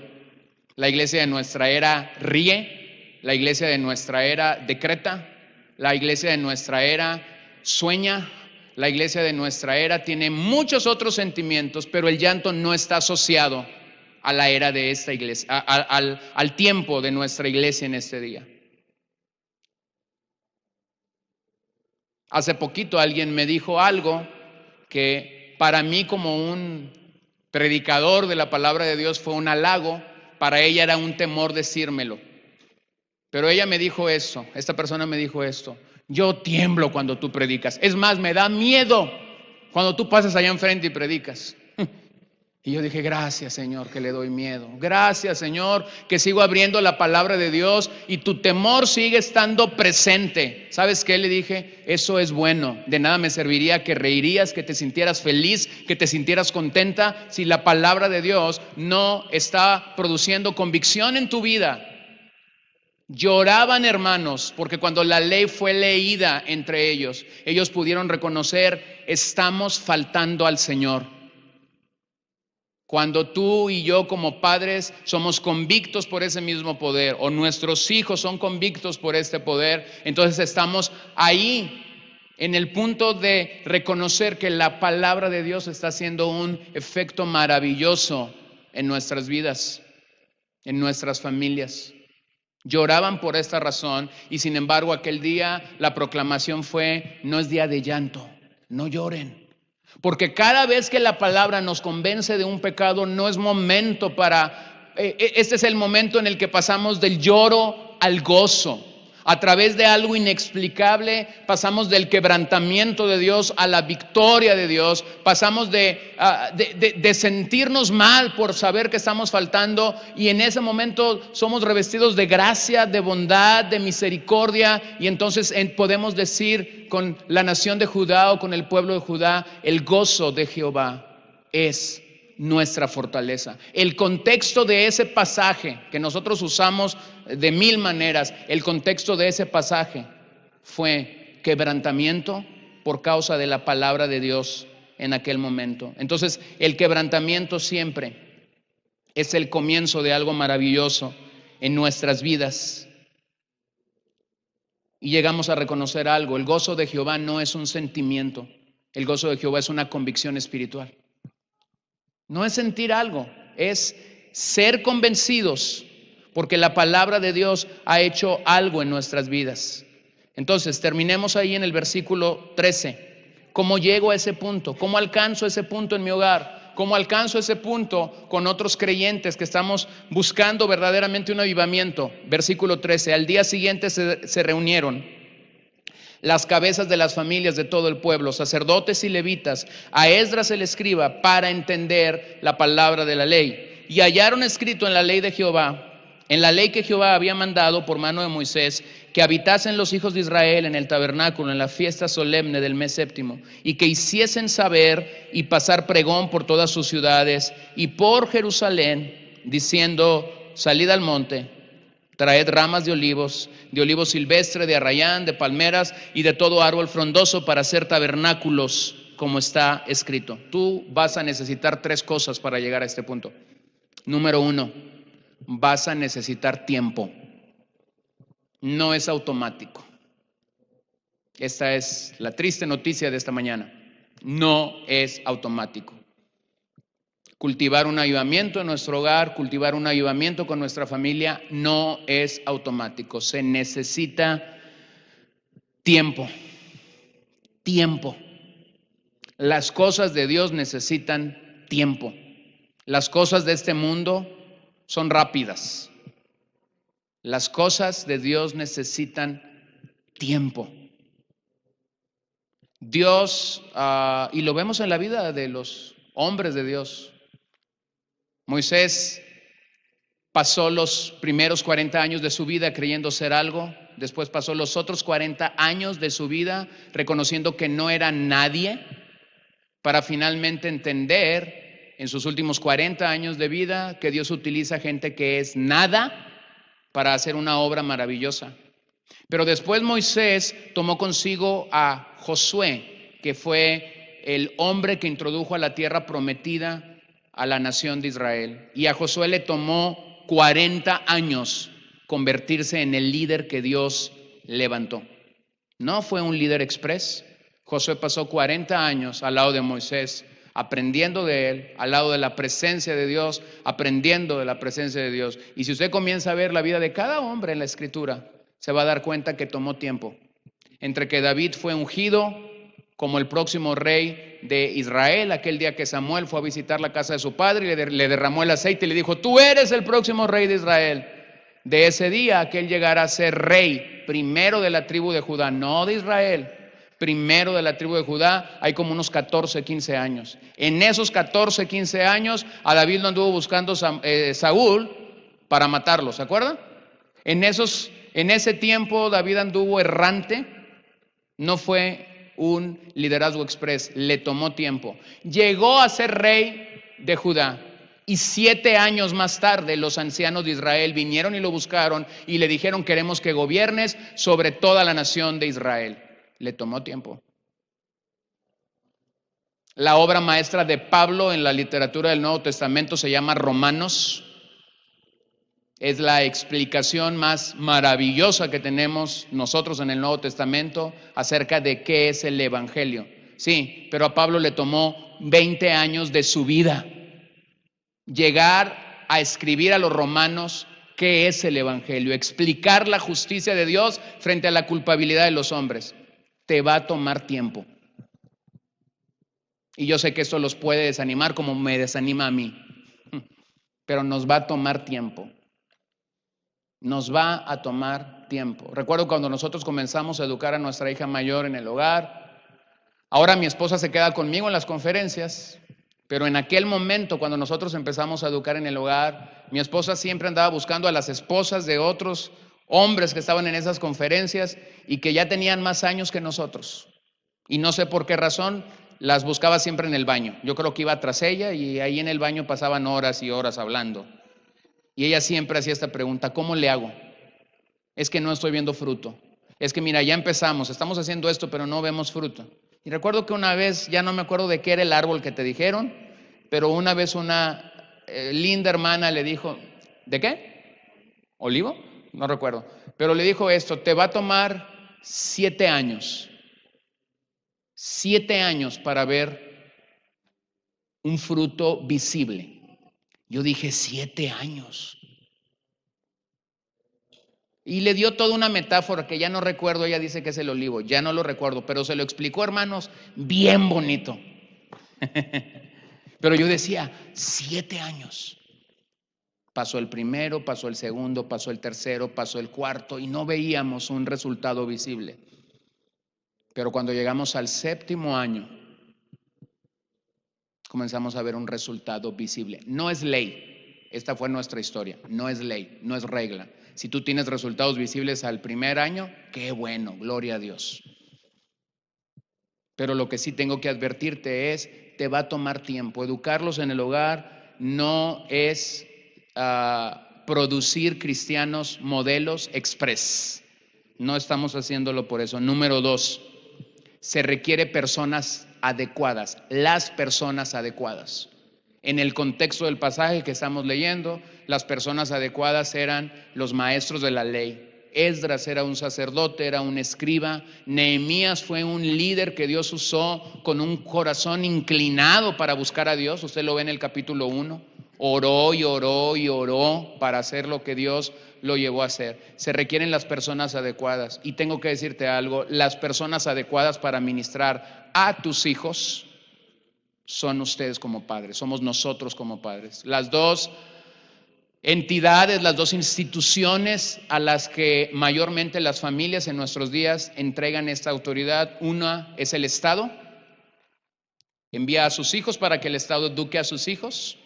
La iglesia de nuestra era ríe. La iglesia de nuestra era decreta. La iglesia de nuestra era sueña. La iglesia de nuestra era tiene muchos otros sentimientos, pero el llanto no está asociado a la era de esta iglesia, al tiempo de nuestra iglesia en este día. Hace poquito alguien me dijo algo que para mí como un predicador de la palabra de Dios fue un halago, para ella era un temor decírmelo. Pero ella me dijo esto, esta persona me dijo esto: yo tiemblo cuando tú predicas. Es más, me da miedo cuando tú pasas allá enfrente y predicas. Y yo dije, gracias Señor que le doy miedo. Gracias Señor que sigo abriendo la palabra de Dios y tu temor sigue estando presente. ¿Sabes qué? Le dije, eso es bueno. De nada me serviría que reirías, que te sintieras feliz, que te sintieras contenta si la palabra de Dios no está produciendo convicción en tu vida. Lloraban, hermanos, porque cuando la ley fue leída entre ellos, ellos pudieron reconocer, estamos faltando al Señor. Cuando tú y yo como padres somos convictos por ese mismo poder, o nuestros hijos son convictos por este poder, entonces estamos ahí en el punto de reconocer que la palabra de Dios está haciendo un efecto maravilloso en nuestras vidas, en nuestras familias. Lloraban por esta razón y sin embargo aquel día la proclamación fue, no es día de llanto, no lloren. Porque cada vez que la palabra nos convence de un pecado, no es momento para... Este es el momento en el que pasamos del lloro al gozo. A través de algo inexplicable, pasamos del quebrantamiento de Dios a la victoria de Dios. Pasamos de sentirnos mal por saber que estamos faltando, y en ese momento somos revestidos de gracia, de bondad, de misericordia, y entonces podemos decir con la nación de Judá o con el pueblo de Judá, el gozo de Jehová es nuestra fortaleza. El contexto de ese pasaje que nosotros usamos de mil maneras, el contexto de ese pasaje fue quebrantamiento por causa de la palabra de Dios en aquel momento. Entonces, el quebrantamiento siempre es el comienzo de algo maravilloso en nuestras vidas. Y llegamos a reconocer algo: el gozo de Jehová no es un sentimiento, el gozo de Jehová es una convicción espiritual. No es sentir algo, es ser convencidos porque la palabra de Dios ha hecho algo en nuestras vidas. Entonces, terminemos ahí en el versículo 13. ¿Cómo llego a ese punto? ¿Cómo alcanzo ese punto en mi hogar? ¿Cómo alcanzo ese punto con otros creyentes que estamos buscando verdaderamente un avivamiento? Versículo 13. Al día siguiente se reunieron las cabezas de las familias de todo el pueblo, sacerdotes y levitas, a Esdras el escriba, para entender la palabra de la ley. Y hallaron escrito en la ley de Jehová, en la ley que Jehová había mandado por mano de Moisés, que habitasen los hijos de Israel en el tabernáculo, en la fiesta solemne del mes séptimo, y que hiciesen saber y pasar pregón por todas sus ciudades y por Jerusalén, diciendo, salid al monte, traed ramas de olivo silvestre, de arrayán, de palmeras y de todo árbol frondoso para hacer tabernáculos, como está escrito. Tú vas a necesitar tres cosas para llegar a este punto. Número uno, vas a necesitar tiempo. No es automático. Esta es la triste noticia de esta mañana. No es automático. Cultivar un avivamiento en nuestro hogar, cultivar un avivamiento con nuestra familia, no es automático. Se necesita tiempo. Tiempo. Las cosas de Dios necesitan tiempo. Las cosas de este mundo son rápidas. Las cosas de Dios necesitan tiempo. Dios, y lo vemos en la vida de los hombres de Dios. Moisés pasó los primeros 40 años de su vida creyendo ser algo, después pasó los otros 40 años de su vida reconociendo que no era nadie, para finalmente entender en sus últimos 40 años de vida que Dios utiliza gente que es nada para hacer una obra maravillosa. Pero después Moisés tomó consigo a Josué, que fue el hombre que introdujo a la tierra prometida a la nación de Israel. Y a Josué le tomó 40 años convertirse en el líder que Dios levantó. No fue un líder express. Josué pasó 40 años al lado de Moisés, aprendiendo de él, al lado de la presencia de Dios, aprendiendo de la presencia de Dios. Y si usted comienza a ver la vida de cada hombre en la Escritura, se va a dar cuenta que tomó tiempo. Entre que David fue ungido como el próximo rey de Israel, aquel día que Samuel fue a visitar la casa de su padre y le derramó el aceite y le dijo: tú eres el próximo rey de Israel. De ese día aquel llegará a ser rey primero de la tribu de Judá, no de Israel, primero de la tribu de Judá. Hay como unos 14, 15 años. En esos 14, 15 años a David lo anduvo buscando Saúl para matarlo, ¿se acuerdan? En ese tiempo David anduvo errante, no fue un liderazgo express, le tomó tiempo. Llegó a ser rey de Judá y 7 años más tarde los ancianos de Israel vinieron y lo buscaron y le dijeron: queremos que gobiernes sobre toda la nación de Israel. Le tomó tiempo. La obra maestra de Pablo en la literatura del Nuevo Testamento se llama Romanos. Es la explicación más maravillosa que tenemos nosotros en el Nuevo Testamento acerca de qué es el Evangelio. Sí, pero a Pablo le tomó 20 años de su vida llegar a escribir a los romanos qué es el Evangelio, explicar la justicia de Dios frente a la culpabilidad de los hombres. Te va a tomar tiempo. Y yo sé que esto los puede desanimar como me desanima a mí, pero nos va a tomar tiempo. Nos va a tomar tiempo. Recuerdo cuando nosotros comenzamos a educar a nuestra hija mayor en el hogar. Ahora mi esposa se queda conmigo en las conferencias, pero en aquel momento cuando nosotros empezamos a educar en el hogar, mi esposa siempre andaba buscando a las esposas de otros hombres que estaban en esas conferencias y que ya tenían más años que nosotros. Y no sé por qué razón las buscaba siempre en el baño. Yo creo que iba tras ella y ahí en el baño pasaban horas y horas hablando. Y ella siempre hacía esta pregunta: ¿cómo le hago? Es que no estoy viendo fruto. Es que mira, ya empezamos, estamos haciendo esto, pero no vemos fruto. Y recuerdo que una vez, ya no me acuerdo de qué era el árbol que te dijeron, pero una vez una linda hermana le dijo: ¿de qué? ¿Olivo? No recuerdo. Pero le dijo esto: te va a tomar 7 años. 7 años para ver un fruto visible. Yo dije: 7 años. Y le dio toda una metáfora que ya no recuerdo. Ella dice que es el olivo, ya no lo recuerdo, pero se lo explicó, hermanos, bien bonito. Pero yo decía: 7 años. Pasó el primero, pasó el segundo, pasó el tercero, pasó el cuarto y no veíamos un resultado visible. Pero cuando llegamos al 7º año, comenzamos a ver un resultado visible. No es ley, esta fue nuestra historia, no es ley, no es regla. Si tú tienes resultados visibles al primer año, qué bueno, gloria a Dios. Pero lo que sí tengo que advertirte es: te va a tomar tiempo. Educarlos en el hogar no es producir cristianos modelos express. No estamos haciéndolo por eso. Número 2, se requiere personas adecuadas, las personas adecuadas. En el contexto del pasaje que estamos leyendo, las personas adecuadas eran los maestros de la ley. Esdras era un sacerdote, era un escriba. Nehemías fue un líder que Dios usó con un corazón inclinado para buscar a Dios. Usted lo ve en el capítulo 1. Oró y oró y oró para hacer lo que Dios lo llevó a hacer. Se requieren las personas adecuadas. Y tengo que decirte algo: las personas adecuadas para ministrar a tus hijos son ustedes como padres, somos nosotros como padres. Las dos entidades, las dos instituciones a las que mayormente las familias en nuestros días entregan esta autoridad: una es el Estado, envía a sus hijos para que el Estado eduque a sus hijos.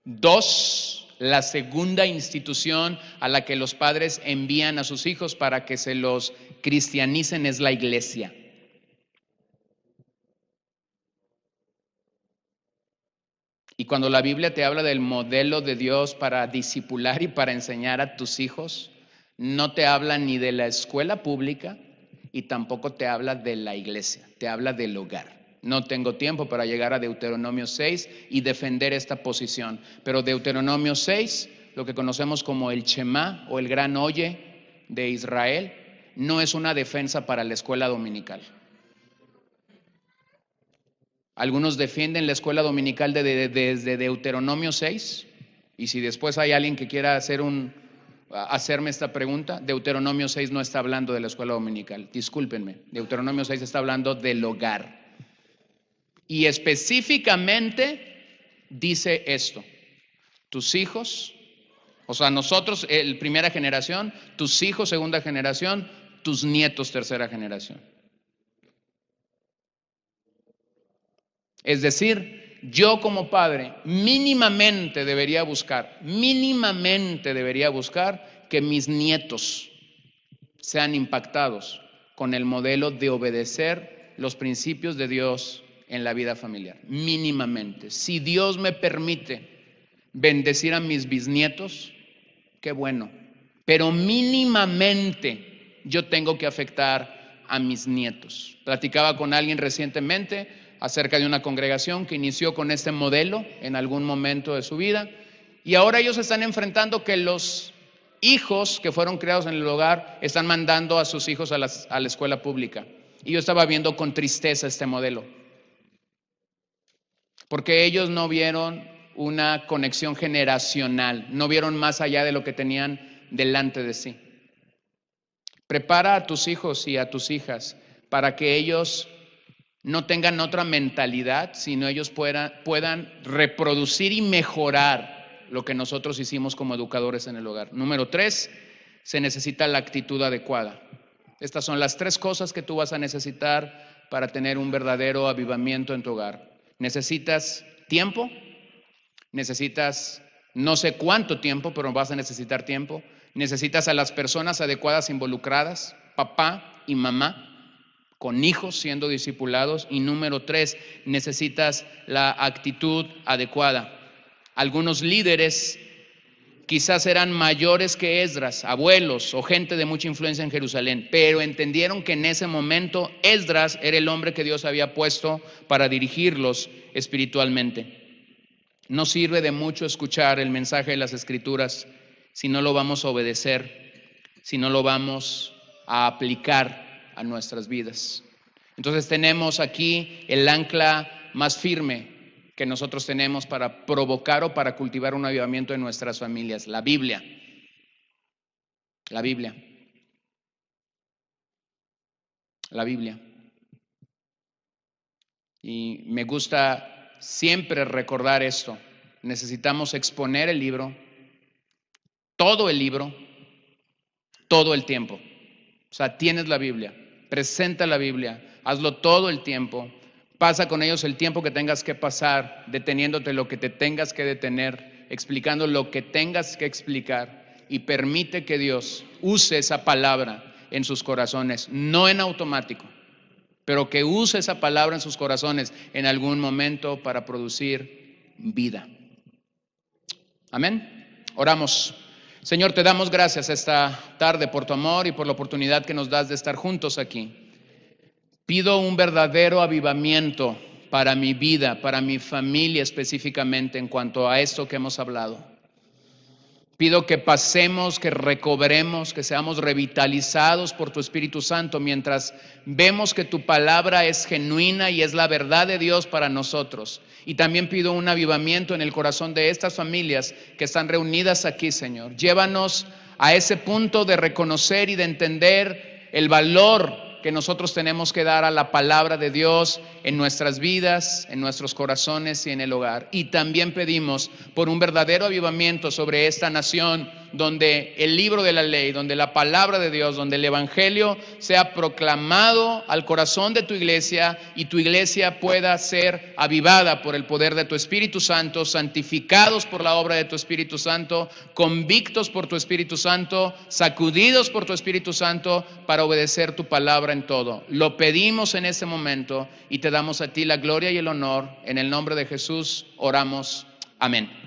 2, la segunda institución a la que los padres envían a sus hijos para que se los cristianicen es la iglesia. Y cuando la Biblia te habla del modelo de Dios para discipular y para enseñar a tus hijos, no te habla ni de la escuela pública y tampoco te habla de la iglesia, te habla del hogar. No tengo tiempo para llegar a Deuteronomio 6 y defender esta posición, pero Deuteronomio 6, lo que conocemos como el Shema o el gran oye de Israel, no es una defensa para la escuela dominical. Algunos defienden la escuela dominical desde Deuteronomio 6, y si después hay alguien que quiera hacerme esta pregunta, Deuteronomio 6 no está hablando de la escuela dominical, discúlpenme, Deuteronomio 6 está hablando del hogar. Y específicamente dice esto: tus hijos, o sea, nosotros, primera generación, tus hijos, segunda generación, tus nietos, tercera generación. Es decir, yo como padre mínimamente debería buscar que mis nietos sean impactados con el modelo de obedecer los principios de Dios en la vida familiar. Mínimamente. Si Dios me permite bendecir a mis bisnietos, qué bueno. Pero mínimamente yo tengo que afectar a mis nietos. Platicaba con alguien recientemente acerca de una congregación que inició con este modelo en algún momento de su vida, y ahora ellos están enfrentando que los hijos que fueron criados en el hogar están mandando a sus hijos a la escuela pública. Y yo estaba viendo con tristeza este modelo, porque ellos no vieron una conexión generacional, no vieron más allá de lo que tenían delante de sí. Prepara a tus hijos y a tus hijas para que ellos no tengan otra mentalidad, sino ellos puedan reproducir y mejorar lo que nosotros hicimos como educadores en el hogar. Número 3, se necesita la actitud adecuada. Estas son las 3 cosas que tú vas a necesitar para tener un verdadero avivamiento en tu hogar. Necesitas tiempo, necesitas no sé cuánto tiempo, pero vas a necesitar tiempo. Necesitas a las personas adecuadas involucradas, papá y mamá, con hijos siendo discipulados. Y número 3, necesitas la actitud adecuada. Algunos líderes quizás eran mayores que Esdras, abuelos o gente de mucha influencia en Jerusalén, pero entendieron que en ese momento Esdras era el hombre que Dios había puesto para dirigirlos espiritualmente. No sirve de mucho escuchar el mensaje de las Escrituras si no lo vamos a obedecer, si no lo vamos a aplicar a nuestras vidas. Entonces tenemos aquí el ancla más firme que nosotros tenemos para provocar o para cultivar un avivamiento en nuestras familias: la Biblia. La Biblia. La Biblia. Y me gusta siempre recordar esto. Necesitamos exponer el libro, todo el libro, todo el tiempo. O sea, tienes la Biblia, presenta la Biblia, hazlo todo el tiempo. Pasa con ellos el tiempo que tengas que pasar, deteniéndote lo que te tengas que detener, explicando lo que tengas que explicar, y permite que Dios use esa palabra en sus corazones, no en automático, pero que use esa palabra en sus corazones en algún momento para producir vida. Amén. Oramos. Señor, te damos gracias esta tarde por tu amor y por la oportunidad que nos das de estar juntos aquí. Pido un verdadero avivamiento para mi vida, para mi familia específicamente en cuanto a esto que hemos hablado. Pido que pasemos, que recobremos, que seamos revitalizados por tu Espíritu Santo mientras vemos que tu palabra es genuina y es la verdad de Dios para nosotros. Y también pido un avivamiento en el corazón de estas familias que están reunidas aquí, Señor. Llévanos a ese punto de reconocer y de entender el valor que nosotros tenemos que dar a la palabra de Dios en nuestras vidas, en nuestros corazones y en el hogar. Y también pedimos por un verdadero avivamiento sobre esta nación, donde el libro de la ley, donde la palabra de Dios, donde el evangelio sea proclamado al corazón de tu iglesia y tu iglesia pueda ser avivada por el poder de tu Espíritu Santo, santificados por la obra de tu Espíritu Santo, convictos por tu Espíritu Santo, sacudidos por tu Espíritu Santo para obedecer tu palabra en todo. Lo pedimos en este momento y te damos a ti la gloria y el honor. En el nombre de Jesús oramos. Amén.